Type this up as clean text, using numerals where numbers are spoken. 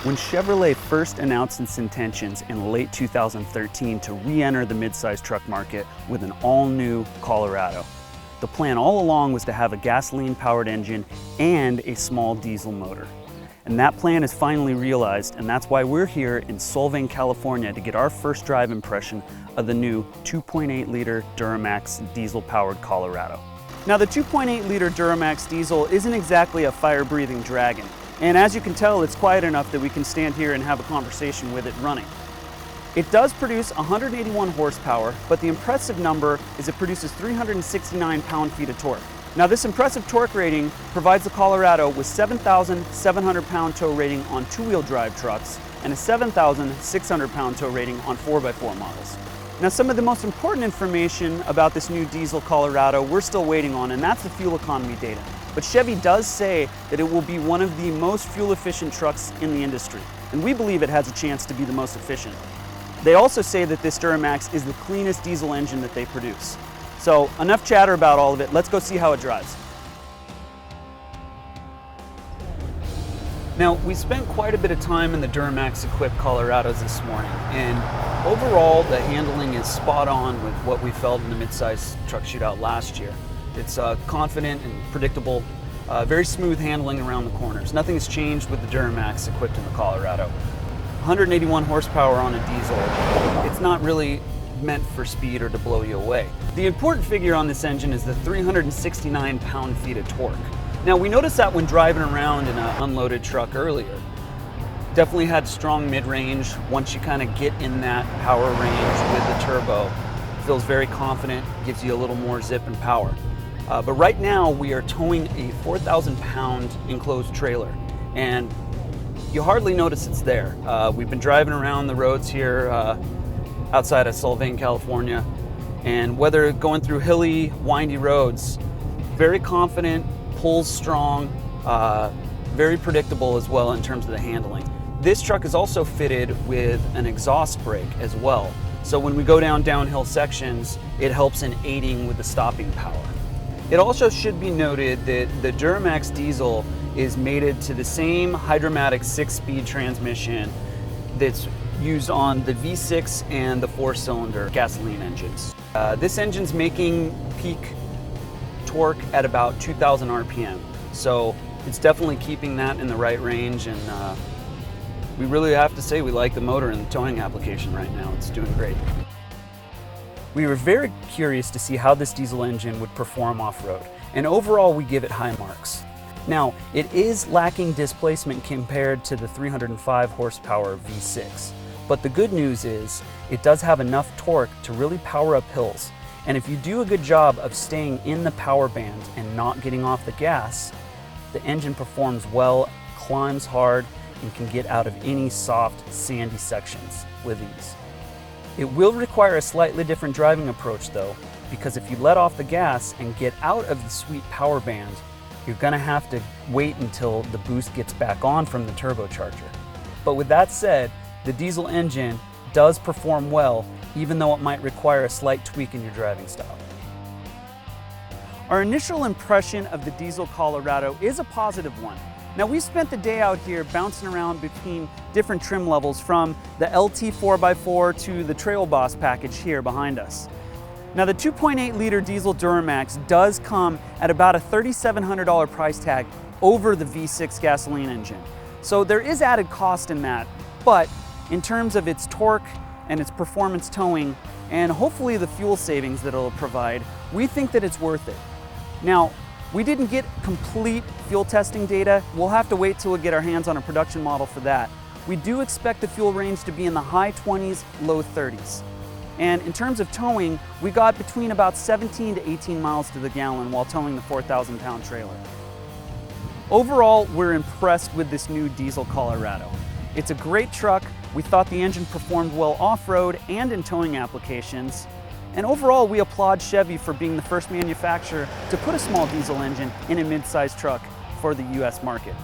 When Chevrolet first announced its intentions in late 2013 to re-enter the midsize truck market with an all-new Colorado, the plan all along was to have a gasoline-powered engine and a small diesel motor. And that plan is finally realized, and that's why we're here in Solvang, California to get our first drive impression of the new 2.8-liter Duramax diesel-powered Colorado. Now, the 2.8-liter Duramax diesel isn't exactly a fire-breathing dragon. And as you can tell, it's quiet enough that we can stand here and have a conversation with it running. It does produce 181 horsepower, but the impressive number is it produces 369 pound-feet of torque. Now, this impressive torque rating provides the Colorado with 7,700 pound tow rating on two-wheel drive trucks and a 7,600 pound tow rating on 4x4 models. Now, some of the most important information about this new diesel Colorado we're still waiting on, and that's the fuel economy data. But Chevy does say that it will be one of the most fuel-efficient trucks in the industry, and we believe it has a chance to be the most efficient. They also say that this Duramax is the cleanest diesel engine that they produce. So enough chatter about all of it, let's go see how it drives. Now, we spent quite a bit of time in the Duramax-equipped Colorados this morning, and overall the handling is spot on with what we felt in the midsize truck shootout last year. It's confident and predictable, very smooth handling around the corners. Nothing has changed with the Duramax equipped in the Colorado. 181 horsepower on a diesel. It's not really meant for speed or to blow you away. The important figure on this engine is the 369 pound-feet of torque. Now, we noticed that when driving around in an unloaded truck earlier. Definitely had strong mid-range. Once you kind of get in that power range with the turbo, it feels very confident, gives you a little more zip and power. But right now we are towing a 4,000 pound enclosed trailer, and you hardly notice it's there. We've been driving around the roads here outside of Solvang, California, and whether going through hilly, windy roads, very confident, pulls strong, very predictable as well in terms of the handling. This truck is also fitted with an exhaust brake as well. So when we go down downhill sections, it helps in aiding with the stopping power. It also should be noted that the Duramax diesel is mated to the same Hydromatic 6-speed transmission that's used on the V6 and the 4-cylinder gasoline engines. This engine's making peak torque at about 2,000 RPM. So it's definitely keeping that in the right range, and we really have to say we like the motor in the towing application right now. It's doing great. We were very curious to see how this diesel engine would perform off-road, and overall we give it high marks. Now, it is lacking displacement compared to the 305 horsepower V6, but the good news is it does have enough torque to really power up hills, and if you do a good job of staying in the power band and not getting off the gas, the engine performs well, climbs hard, and can get out of any soft, sandy sections with ease. It will require a slightly different driving approach though, because if you let off the gas and get out of the sweet power band, you're gonna have to wait until the boost gets back on from the turbocharger. But with that said, the diesel engine does perform well, even though it might require a slight tweak in your driving style. Our initial impression of the diesel Colorado is a positive one. Now, we spent the day out here bouncing around between different trim levels, from the LT 4x4 to the Trail Boss package here behind us. Now, the 2.8-liter diesel Duramax does come at about a $3,700 price tag over the V6 gasoline engine. So there is added cost in that, but in terms of its torque and its performance towing, and hopefully the fuel savings that it'll provide, we think that it's worth it. Now, we didn't get complete fuel testing data. We'll have to wait till we get our hands on a production model for that. We do expect the fuel range to be in the high 20s, low 30s. And in terms of towing, we got between about 17 to 18 miles to the gallon while towing the 4,000 pound trailer. Overall, we're impressed with this new diesel Colorado. It's a great truck. We thought the engine performed well off-road and in towing applications. And overall, we applaud Chevy for being the first manufacturer to put a small diesel engine in a mid-sized truck for the US market.